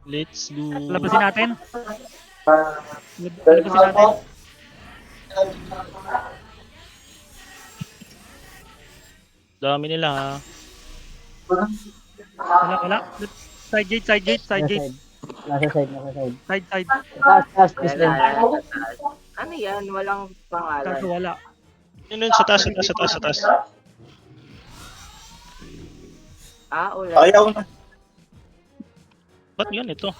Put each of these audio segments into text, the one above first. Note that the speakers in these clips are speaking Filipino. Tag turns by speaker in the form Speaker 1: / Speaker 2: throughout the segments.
Speaker 1: Let's go.
Speaker 2: Labasin natin. Labasin natin.
Speaker 1: Dami nila ha.
Speaker 2: Wala. Side gate.
Speaker 3: Nasa side. Nasa side.
Speaker 2: Side.
Speaker 3: Taas, please
Speaker 4: Ayan
Speaker 3: lang.
Speaker 4: na, ayan, sa taas. Ano yan? Walang pangalan.
Speaker 2: Kaso wala.
Speaker 1: Yun, sa taas.
Speaker 4: Ulan.
Speaker 5: Ayaw na.
Speaker 1: Ba't ganito?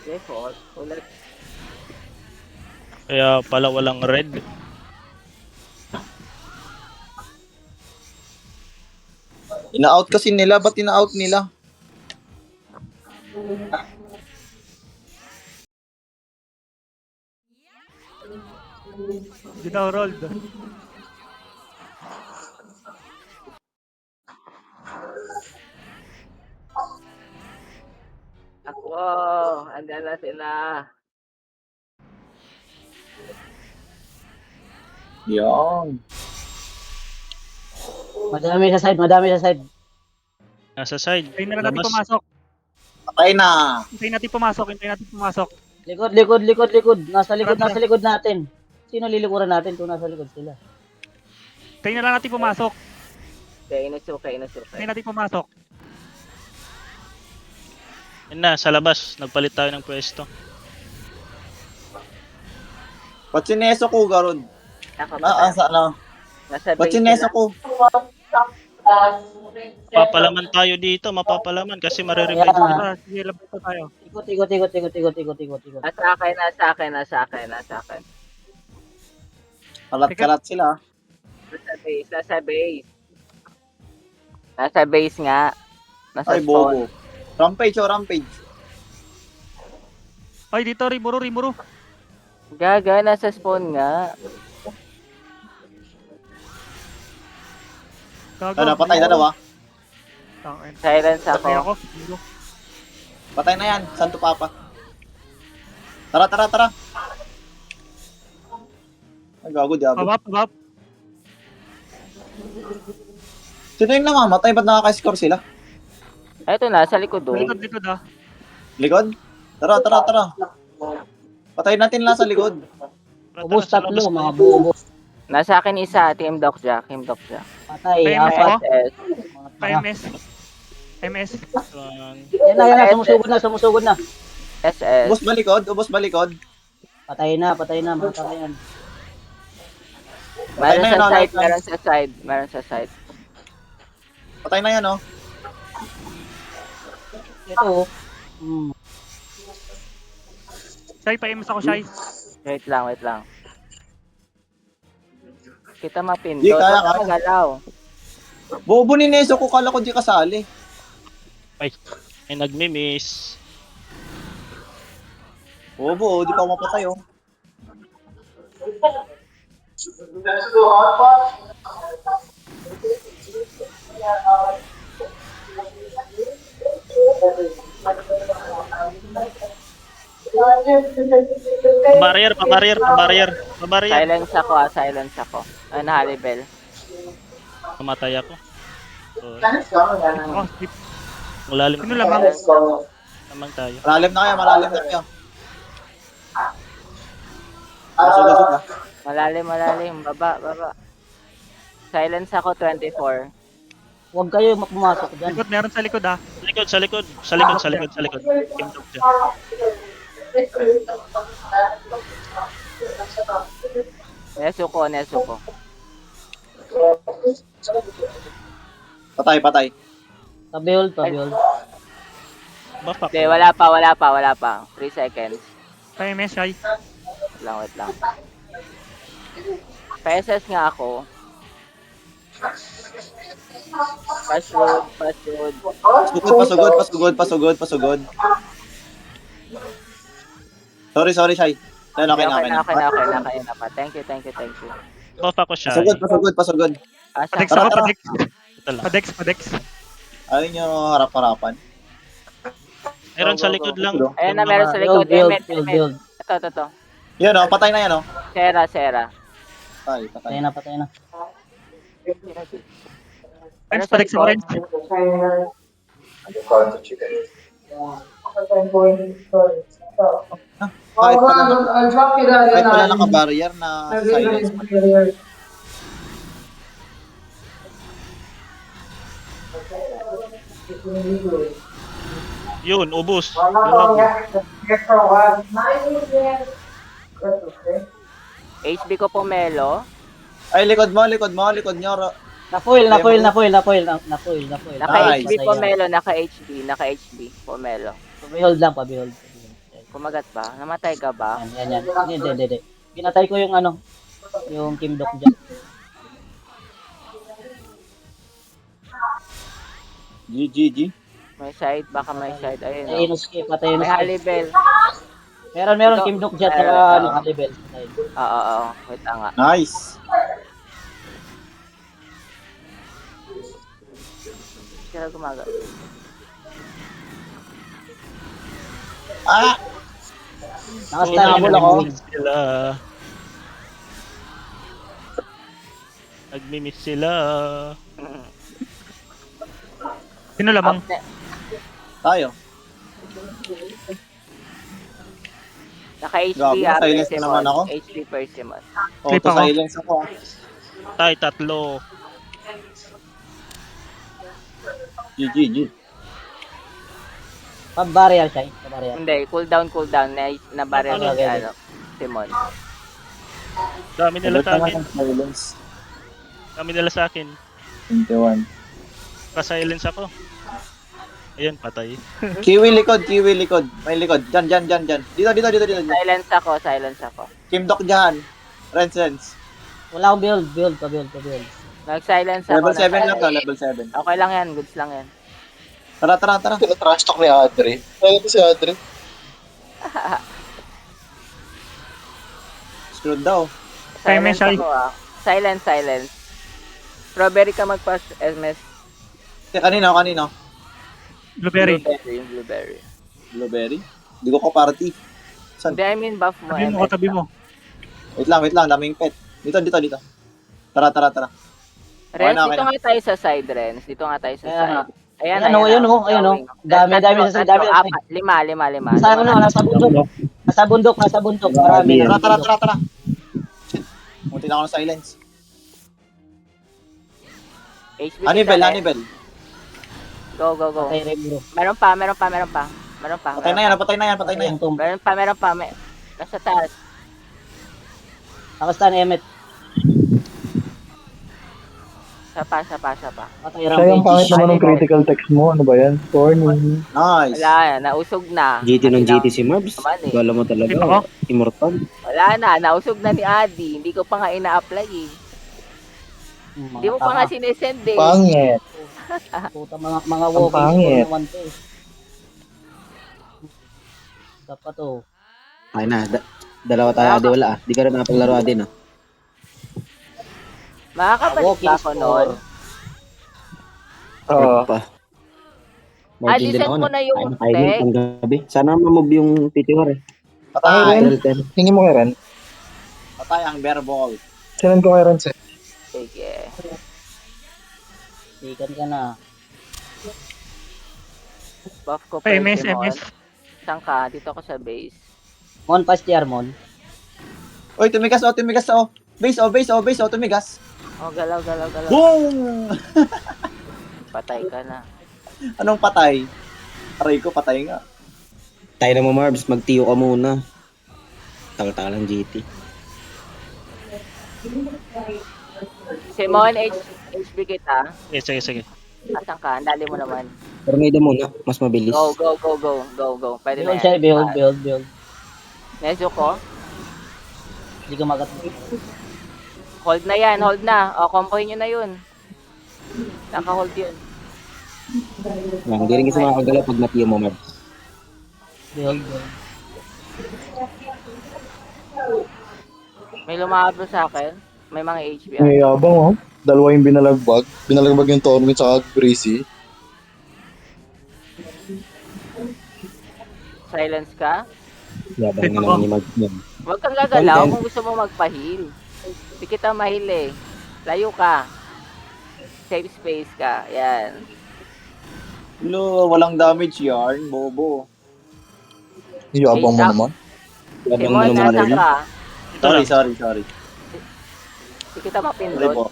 Speaker 4: Default. Ulan.
Speaker 1: Kaya pala walang red.
Speaker 5: Ina-out kasi nila. Ba't ina-out nila?
Speaker 2: Di daw rolled.
Speaker 4: Wow, andyan na sila.
Speaker 5: Yan.
Speaker 3: Madami sa side.
Speaker 1: Nasa side.
Speaker 2: Hintayin na lang natin
Speaker 1: Labas.
Speaker 2: pumasok.
Speaker 5: Patay na.
Speaker 2: Hintayin natin pumasok.
Speaker 3: Likod. Nasa likod natin. Sino lilikuran natin kung nasa likod sila?
Speaker 2: Hintayin na lang natin pumasok.
Speaker 4: Kaya inusok.
Speaker 2: Hintayin natin pumasok.
Speaker 1: Yun na, sa labas. Nagpalit tayo ng pwesto.
Speaker 5: Ba't sineso ko, Garod?
Speaker 4: Ako
Speaker 5: Sa ano?
Speaker 4: Nasa
Speaker 5: Ba't
Speaker 4: base
Speaker 5: sineso
Speaker 4: sila.
Speaker 5: ko?
Speaker 1: Mapapalaman tayo dito. Mapapalaman kasi marirevive
Speaker 3: Kaya nga.
Speaker 1: sila.
Speaker 2: Sige, labas na tayo.
Speaker 3: Ikot.
Speaker 4: Nasa akin.
Speaker 5: Kalat-kalat sila.
Speaker 4: Nasa base nga. Nasa
Speaker 5: Ay,
Speaker 4: spawn.
Speaker 5: bobo. Rampage.
Speaker 2: Ay, dito, Rimuru.
Speaker 4: Gaga, nasa spawn nga.
Speaker 2: Gago.
Speaker 5: Ano, patay dalawa.
Speaker 2: Tangin.
Speaker 4: Silence
Speaker 2: Patay
Speaker 4: ako.
Speaker 2: ako.
Speaker 5: Patay na yan. Santo Papa. Tara. Ay, gago, diabo.
Speaker 2: Pabab.
Speaker 5: Sino yung namamatay? Ba't nakaka-score sila?
Speaker 4: Eto na, sa likod doon.
Speaker 2: Likod ah.
Speaker 5: Likod? Tara. Patay natin lang sa likod.
Speaker 3: Ubus tatlo, mga bobo.
Speaker 4: Nasa akin isa, Team Doc Jack.
Speaker 3: Patay,
Speaker 2: Famous
Speaker 3: apat.
Speaker 2: ako.
Speaker 4: SS.
Speaker 3: Mga tanga.
Speaker 2: MS.
Speaker 3: Yan na, sumusugod na.
Speaker 4: SS.
Speaker 5: Ubos balikod.
Speaker 3: Patay na, mga tanga yan.
Speaker 4: Meron
Speaker 5: Patay na
Speaker 4: sa
Speaker 5: yun,
Speaker 4: side, meron sa side.
Speaker 5: Patay na yan, oh.
Speaker 3: Ito,
Speaker 2: Shy, pa-MS ako, Shy.
Speaker 4: Wait lang. Kita
Speaker 5: Di,
Speaker 4: mapindot.
Speaker 5: kaya,
Speaker 4: Huwag kang galaw.
Speaker 5: Bobo ni Neso ko, kala ko di kasali.
Speaker 1: Ay, nagmi-miss.
Speaker 5: Bobo, di pa ako mapatay, oh.
Speaker 1: Pabarrier.
Speaker 4: Silence ako. Ay, nahalibel.
Speaker 1: Namatay ako.
Speaker 2: Ako, sleep.
Speaker 1: Malalim
Speaker 2: Sino lamang?
Speaker 1: naman tayo.
Speaker 5: Malalim na kayo. Masugod na.
Speaker 4: Malalim. Baba. Silence ako, 24.
Speaker 3: huwag kayo pumasok dyan.
Speaker 2: Likod, meron sa likod ah.
Speaker 1: Sa likod. Team Dog dyan.
Speaker 4: Neso ko.
Speaker 5: Patay.
Speaker 3: Tabiol.
Speaker 1: Bapak.
Speaker 4: Hindi, wala pa. 3 seconds.
Speaker 2: Pa-MS, Shy.
Speaker 4: Wait lang. PSS nga ako. Fast road.
Speaker 5: Pasugod. Sorry, Shai. Yan, okay na.
Speaker 4: pa. Thank you.
Speaker 1: Bapak ko siya.
Speaker 5: Pasugod.
Speaker 4: Asa?
Speaker 2: Padex
Speaker 5: Tara,
Speaker 2: ako,
Speaker 5: tara.
Speaker 2: Padex.
Speaker 5: Ayun yung harap-harapan.
Speaker 1: Meron sa likod lang.
Speaker 4: Ayun na,
Speaker 1: Yung
Speaker 4: meron
Speaker 1: mga-
Speaker 4: sa likod.
Speaker 3: Build.
Speaker 4: Ito.
Speaker 5: Yan, oh, patay na yan, oh.
Speaker 4: Sera.
Speaker 5: Patay.
Speaker 3: Patay na.
Speaker 2: Padex ako rin.
Speaker 5: Kahit pala naka-barrier na silence pa.
Speaker 1: Yun, ubos. Luwag.
Speaker 4: HB ko Pomelo.
Speaker 5: Ay, likod nyo.
Speaker 3: Na-foil.
Speaker 5: Nice.
Speaker 4: Naka-HB
Speaker 3: Patay yan.
Speaker 4: Pomelo, naka-HB Pomelo.
Speaker 3: Pabihold lang, pabihold.
Speaker 4: Kumagat ba? Namatay ka ba?
Speaker 3: Yan. Hindi. Pinatay ko yung ano, yung Kim Dok dyan.
Speaker 5: GG.
Speaker 4: May side, baka may side. Ayun,
Speaker 3: Ay,
Speaker 4: oh.
Speaker 3: inuski, patay
Speaker 4: May
Speaker 3: inuski.
Speaker 4: Halibel.
Speaker 3: Meron Kim Dok dyan, saka ano, Halibel.
Speaker 4: Oo. Wait lang nga.
Speaker 5: Nice.
Speaker 4: Sila gumagat.
Speaker 5: Ah!
Speaker 3: Nakastable ako.
Speaker 1: Sila. Nagmi-miss sila.
Speaker 2: Sino lamang?
Speaker 5: Tayo.
Speaker 4: Naka-HB
Speaker 5: Gago, silence na naman ako.
Speaker 4: HB Persimmon.
Speaker 2: Clip ako.
Speaker 5: Silence ako.
Speaker 1: Tay, tatlo.
Speaker 5: GG.
Speaker 3: Pa-barrier siya, pa-barrier.
Speaker 4: Hindi, cooldown. Na barrel
Speaker 3: Okay,
Speaker 4: si
Speaker 3: okay.
Speaker 4: ano, Simon.
Speaker 1: Dami nila sa akin.
Speaker 5: Silence.
Speaker 1: Dami nila sa akin.
Speaker 5: 21.
Speaker 1: Pa-silence ako. Ayun, patay.
Speaker 5: Kiwi likod. May likod. Dyan. Dito.
Speaker 4: Silence ako.
Speaker 5: Kim Dok dyan. Rens.
Speaker 3: Wala akong build, pa-build.
Speaker 4: Nag-silence ako.
Speaker 5: Level 7 lang to, level 7.
Speaker 4: Okay lang yan, goods lang yan.
Speaker 5: Tara.
Speaker 6: Trash talk ni Adre. Ano si Adre?
Speaker 5: Screwed daw.
Speaker 2: Time
Speaker 4: Silence
Speaker 2: Shy.
Speaker 4: ako Silence. Strawberry ka mag-pass MS.
Speaker 5: Kanino?
Speaker 2: Blueberry.
Speaker 4: Yung blueberry.
Speaker 5: Blueberry? Hindi ko party. Saan?
Speaker 4: Hindi, I mean buff mo.
Speaker 2: Tabi mo,
Speaker 4: MS.
Speaker 2: tabi mo.
Speaker 5: Wait lang. Daming pet. Dito. Tara.
Speaker 4: Renz,
Speaker 5: Okay
Speaker 4: dito
Speaker 5: na.
Speaker 4: nga tayo sa side, Renz. Dito nga tayo sa
Speaker 3: Kaya nga.
Speaker 4: side. Ayan,
Speaker 3: Ayun, oh. Dami sa side, dami sa side.
Speaker 4: Lima.
Speaker 3: Nasa ano, nasa bundok. Marami.
Speaker 5: Tara. Munti na ako ng silence.
Speaker 4: HB
Speaker 5: Hannibal.
Speaker 4: Go.
Speaker 3: Patay rin, bro.
Speaker 4: Meron pa.
Speaker 5: Patay na yan.
Speaker 4: Meron pa. Nasa taas.
Speaker 3: Nakastan, Emmet.
Speaker 4: Sa pa.
Speaker 3: Patay
Speaker 6: Siya yung pangit
Speaker 3: Rampage.
Speaker 6: naman ng critical text mo. Ano ba yan? Corny.
Speaker 5: Nice.
Speaker 4: Wala yan, nausog na.
Speaker 7: GT ng GT si Marbs.
Speaker 4: Naman eh.
Speaker 7: Wala mo talaga.
Speaker 2: Clip ako.
Speaker 7: Immortal.
Speaker 4: Wala na, nausog na ni Adi. Hindi ko pa nga ina-apply eh. Hindi mo pa nga sinesend eh.
Speaker 6: Pangit.
Speaker 3: Puta, mga
Speaker 6: Ang
Speaker 3: walking
Speaker 6: pangit.
Speaker 3: score naman to eh. Dapat to.
Speaker 7: Ay na. Dalawa tayo adi wala ah. Di ka rin nakapaglaro adi no.
Speaker 4: Makakabalik
Speaker 3: Walking
Speaker 4: ba ako noon?
Speaker 6: Oo.
Speaker 7: Pa.
Speaker 4: Adi, send mo na yung text.
Speaker 7: Ang gabi. Sana ma-move yung PTR eh.
Speaker 5: Patay.
Speaker 6: Ren. Tingin mo kay Ren.
Speaker 5: Patay ang bear ball.
Speaker 6: Sinan ko kay Ren.
Speaker 4: Sige.
Speaker 3: Sikan ka na.
Speaker 4: Buff ko
Speaker 2: Ay,
Speaker 4: Persimmon.
Speaker 2: MS.
Speaker 4: Saan ka? Dito ako sa base.
Speaker 3: Mon, pas tier, Mon.
Speaker 5: Oy, tumigas. Base, tumigas.
Speaker 4: Oh, galaw.
Speaker 5: Boom!
Speaker 4: Patay ka na.
Speaker 5: Anong patay? Aray ko, patay nga.
Speaker 7: Tayo na mo Marbs. Magtiyo ka muna. Tagal-tagal ang GT.
Speaker 4: Simon, HB kita.
Speaker 1: Sige.
Speaker 4: Asan ka? Ang dali mo naman.
Speaker 7: Pero may muna. Mas mabilis.
Speaker 4: Go. Pwede na
Speaker 3: Behold siya,
Speaker 4: yan.
Speaker 3: behold.
Speaker 4: Neso ko.
Speaker 3: Hindi ka magat.
Speaker 4: Hold na. O, compoin nyo na yun. Naka-hold yun.
Speaker 7: Hindi rin kasi makakagalaw pag natiyo mo Marbs.
Speaker 3: Behold.
Speaker 4: May lumabro sa akin. May mga HP.
Speaker 6: May yabang oh. Dalawa yung binalagbag. Binalagbag yung Torment sa Breezy.
Speaker 4: Silence ka.
Speaker 7: Yabang na naman ni Marbs yan.
Speaker 4: Huwag kang gagalaw
Speaker 7: Content.
Speaker 4: kung gusto mo magpa-heal. Hindi kita ma-heal eh. Layo ka. Safe space ka. Yan.
Speaker 5: Lo, walang damage yarn, bobo.
Speaker 6: Yabang mo
Speaker 4: Hey,
Speaker 6: naman.
Speaker 7: Yabang mo
Speaker 4: Simon,
Speaker 7: naman,
Speaker 4: nasa
Speaker 7: Erwin.
Speaker 4: ka?
Speaker 1: Ito
Speaker 5: Sorry,
Speaker 1: lang.
Speaker 5: sorry, sorry.
Speaker 4: Hindi kita
Speaker 5: Sorry
Speaker 4: mapindot.
Speaker 5: po.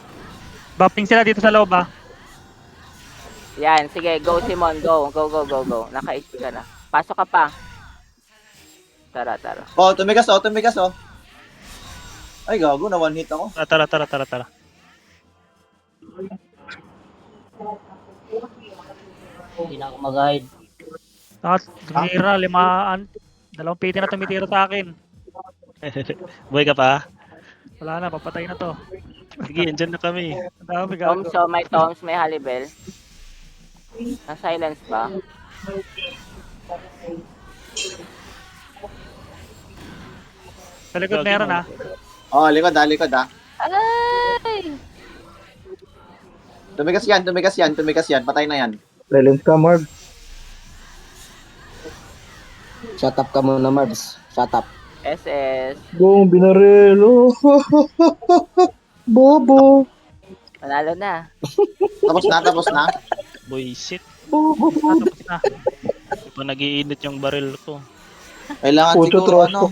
Speaker 2: Buffing sila dito sa loob ah.
Speaker 4: Yan, sige, go Simon, go. Go, go, go, go. Naka-HP ka na. Pasok ka pa. Tara, tara.
Speaker 5: Oh, tumigas oh, tumigas oh. Ay, gago, na one hit ako.
Speaker 1: Tara.
Speaker 3: Hindi na ako mag-hide.
Speaker 2: Tapos tumira, limaan. 2 PT na tumitira sa akin.
Speaker 1: Buhay ka pa?
Speaker 2: Wala na, papatay na to.
Speaker 1: Sige, andyan na kami.
Speaker 2: Ang dami gago.
Speaker 4: Toms, may halibel. Na-silence ba?
Speaker 2: Sa likod meron ah.
Speaker 5: Oh, likod ah.
Speaker 4: Aray!
Speaker 5: Tumigas yan. Patay na yan.
Speaker 6: Silence ka, Marv.
Speaker 7: Shut up ka muna, Marbs. Shut up.
Speaker 4: SS.
Speaker 6: Gong binarel. Oh. Bobo.
Speaker 4: Manalo na.
Speaker 5: Tapos na.
Speaker 1: Buisit.
Speaker 2: Tapos na.
Speaker 1: Di pa nagiinit yung baril ko.
Speaker 5: Kailangan
Speaker 6: Puto
Speaker 5: siguro,
Speaker 6: troso.